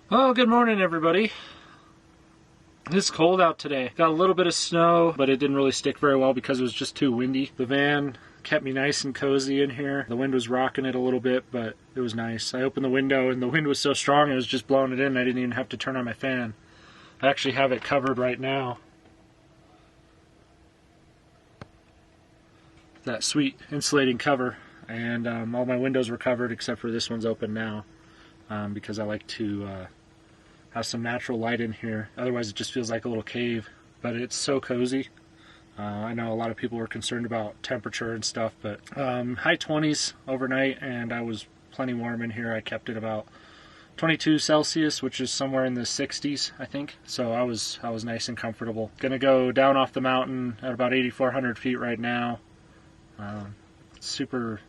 Oh, good morning, everybody. It's cold out today. Got a little bit of snow, but it didn't really stick very well because it was just too windy. The van kept me nice and cozy in here. The wind was rocking it a little bit, but it was nice. I opened the window and the wind was so strong it was just blowing it in. I didn't even have to turn on my fan. I actually have it covered right now. That sweet insulating cover, and all my windows were covered except for this one's open now because I like to have some natural light in here. Otherwise it just feels like a little cave, but it's so cozy. I know a lot of people were concerned about temperature and stuff, but high 20s overnight, and I was plenty warm in here. I kept it about 22 Celsius, which is somewhere in the 60s, I think. So I was nice and comfortable. Gonna go down off the mountain at about 8,400 feet right now. It's super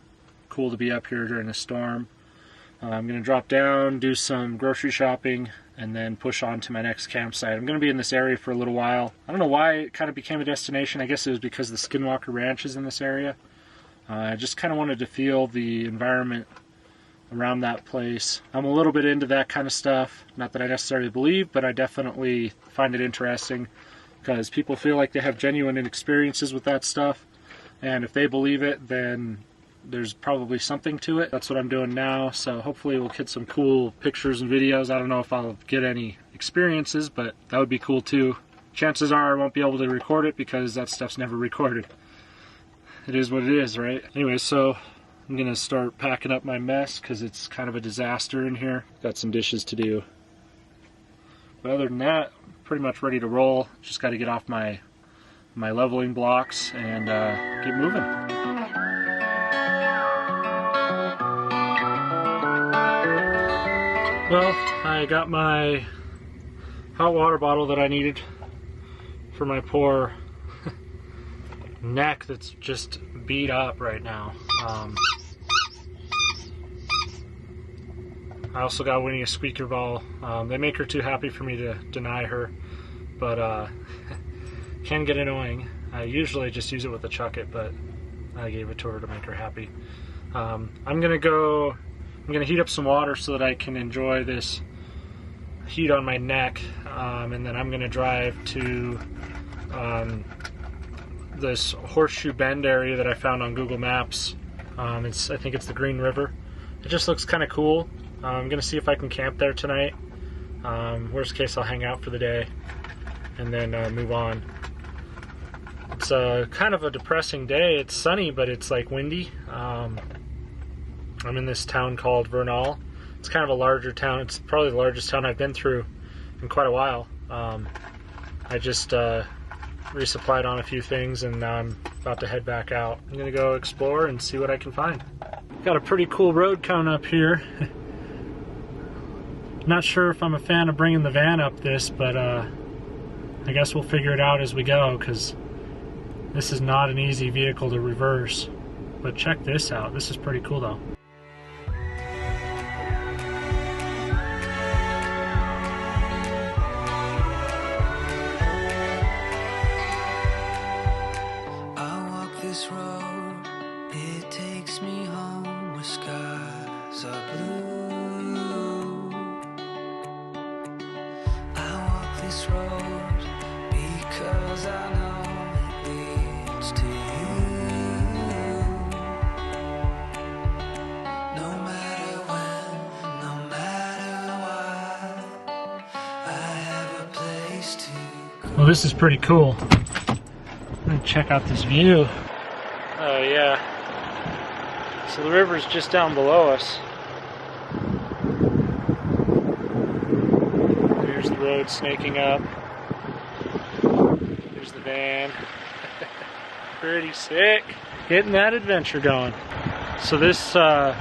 cool to be up here during a storm. I'm gonna drop down, do some grocery shopping, and then push on to my next campsite. I'm going to be in this area for a little while. I don't know why it kind of became a destination. I guess it was because the Skinwalker Ranch is in this area. I just kind of wanted to feel the environment around that place. I'm a little bit into that kind of stuff. Not that I necessarily believe, but I definitely find it interesting because people feel like they have genuine experiences with that stuff. And if they believe it, then there's probably something to it. That's what I'm doing now, so hopefully we'll get some cool pictures and videos. I don't know if I'll get any experiences, but that would be cool too. Chances are I won't be able to record it because that stuff's never recorded. It is what it is, right? Anyway, so I'm gonna start packing up my mess because it's kind of a disaster in here. Got some dishes to do. But other than that, I'm pretty much ready to roll. Just got to get off my leveling blocks and get moving. Well, I got my hot water bottle that I needed for my poor neck that's just beat up right now. I also got Winnie a squeaker ball. They make her too happy for me to deny her, but can get annoying. I usually just use it with a chuck it, but I gave it to her to make her happy. I'm gonna heat up some water so that I can enjoy this heat on my neck, and then I'm gonna drive to this Horseshoe Bend area that I found on Google Maps. I think it's the Green River. It just looks kind of cool. I'm gonna see if I can camp there tonight. Worst case, I'll hang out for the day and then move on. It's kind of a depressing day. It's sunny, but it's like windy. I'm in this town called Vanlife. It's kind of a larger town. It's probably the largest town I've been through in quite a while. I just resupplied on a few things and now I'm about to head back out. I'm gonna go explore and see what I can find. Got a pretty cool road coming up here. Not sure if I'm a fan of bringing the van up this, but I guess we'll figure it out as we go because this is not an easy vehicle to reverse. But check this out. This is pretty cool though. This road, it takes me home where skies are blue. I walk this road because I know it leads to you. No matter when, no matter why, I have a place to go. Well, this is pretty cool. I'm gonna check out this view. Oh yeah, so the river's just down below us. There's the road snaking up. There's the van. Pretty sick. Getting that adventure going. So this, we're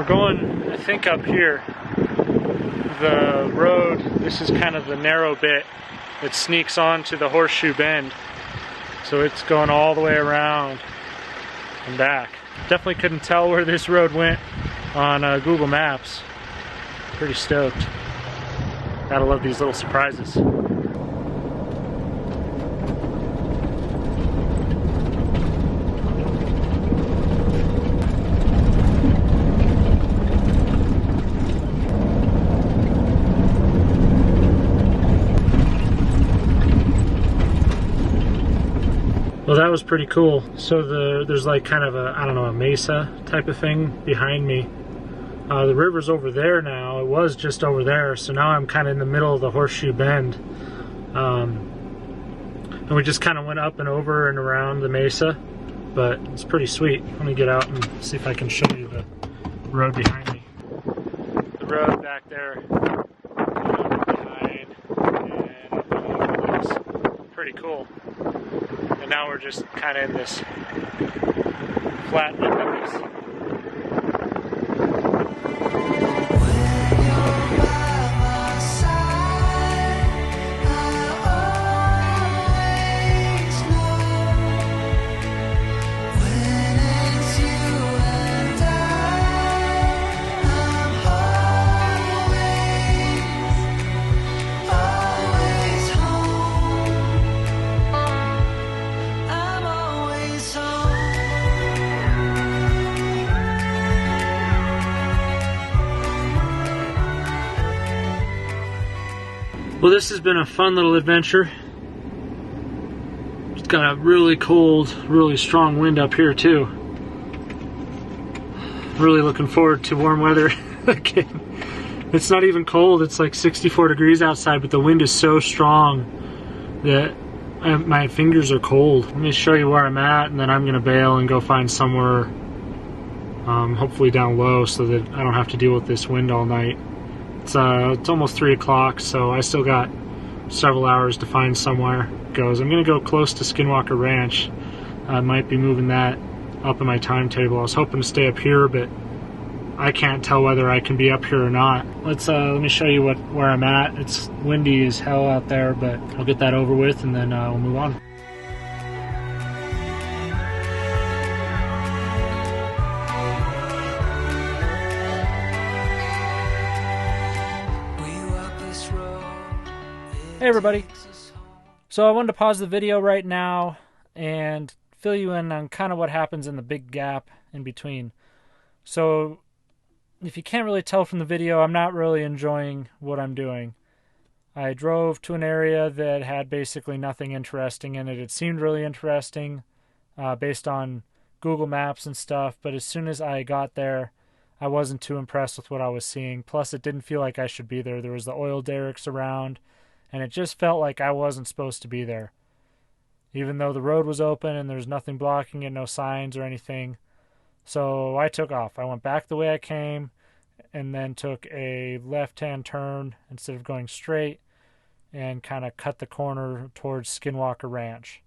going, I think, up here. The road, this is kind of the narrow bit that sneaks onto the Horseshoe Bend. So it's going all the way around and back. Definitely couldn't tell where this road went on Google Maps. Pretty stoked. Gotta love these little surprises. Well, that was pretty cool. So there's like kind of a, I don't know, a mesa type of thing behind me. The river's over there now. It was just over there, so now I'm kind of in the middle of the horseshoe bend. And we just kind of went up and over and around the mesa, but it's pretty sweet. Let me get out and see if I can show you the road behind me. The road back there behind, and it's pretty cool. And now we're just kind of in this flat end of this. Well, this has been a fun little adventure. It's got a really cold, really strong wind up here too. Really looking forward to warm weather again. It's not even cold, it's like 64 degrees outside, but the wind is so strong that my fingers are cold. Let me show you where I'm at, and then I'm gonna bail and go find somewhere hopefully down low so that I don't have to deal with this wind all night. It's almost 3 o'clock, so I still got several hours to find somewhere it goes. I'm going to go close to Skinwalker Ranch. I might be moving that up in my timetable. I was hoping to stay up here, but I can't tell whether I can be up here or not. Let me show you where I'm at. It's windy as hell out there, but I'll get that over with and then we'll move on. Hey everybody, so I wanted to pause the video right now and fill you in on kind of what happens in the big gap in between. So if you can't really tell from the video, I'm not really enjoying what I'm doing. I drove to an area that had basically nothing interesting in it. It seemed really interesting based on Google Maps and stuff, but as soon as I got there, I wasn't too impressed with what I was seeing. Plus, it didn't feel like I should be there. There was the oil derricks around, and it just felt like I wasn't supposed to be there. Even though the road was open and there's nothing blocking it, no signs or anything. So I took off. I went back the way I came and then took a left-hand turn instead of going straight and kind of cut the corner towards Skinwalker Ranch.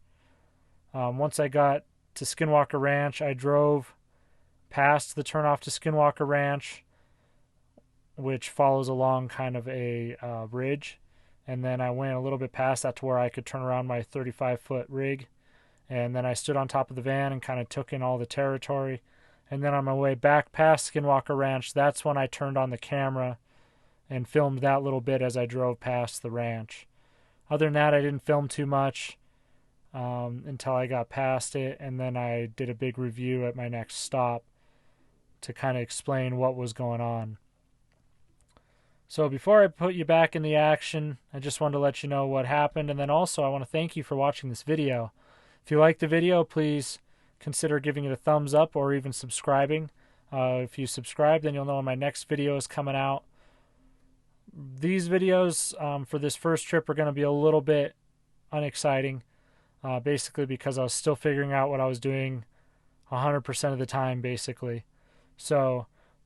Once I got to Skinwalker Ranch, I drove past the turnoff to Skinwalker Ranch, which follows along kind of a ridge. And then I went a little bit past that to where I could turn around my 35-foot rig. And then I stood on top of the van and kind of took in all the territory. And then on my way back past Skinwalker Ranch, that's when I turned on the camera and filmed that little bit as I drove past the ranch. Other than that, I didn't film too much until I got past it. And then I did a big review at my next stop to kind of explain what was going on. So before I put you back in the action, I just wanted to let you know what happened, and then also I want to thank you for watching this video. If you liked the video, please consider giving it a thumbs up or even subscribing. If you subscribe, then you'll know when my next video is coming out. These videos for this first trip are going to be a little bit unexciting, basically because I was still figuring out what I was doing 100% of the time, basically. So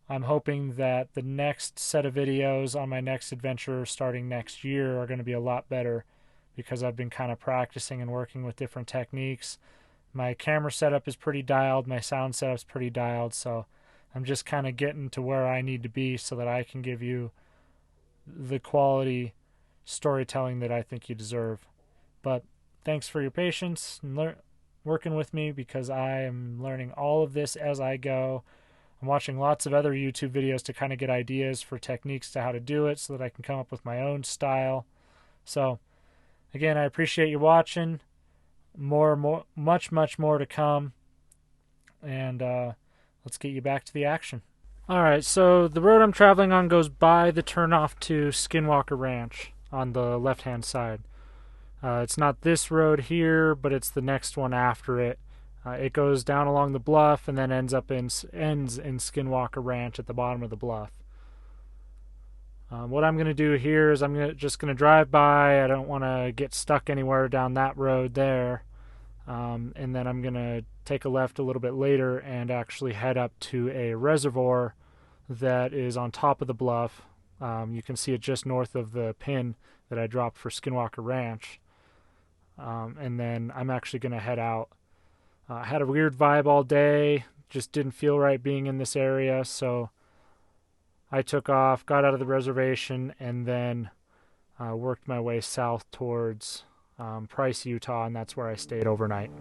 I'm hoping that the next set of videos on my next adventure starting next year are going to be a lot better because I've been kind of practicing and working with different techniques. My camera setup is pretty dialed, my sound setup's pretty dialed, so I'm just kind of getting to where I need to be so that I can give you the quality storytelling that I think you deserve. But thanks for your patience and working with me because I am learning all of this as I go. I'm watching lots of other YouTube videos to kind of get ideas for techniques to how to do it so that I can come up with my own style. So, again, I appreciate you watching. Much more to come. And let's get you back to the action. Alright, so the road I'm traveling on goes by the turnoff to Skinwalker Ranch on the left-hand side. It's not this road here, but it's the next one after it. It goes down along the bluff and then ends in Skinwalker Ranch at the bottom of the bluff. What I'm going to do here is just going to drive by. I don't want to get stuck anywhere down that road there. And then I'm going to take a left a little bit later and actually head up to a reservoir that is on top of the bluff. You can see it just north of the pin that I dropped for Skinwalker Ranch. And then I'm actually going to head out. I had a weird vibe all day, just didn't feel right being in this area, so I took off, got out of the reservation, and then worked my way south towards Price, Utah, and that's where I stayed overnight.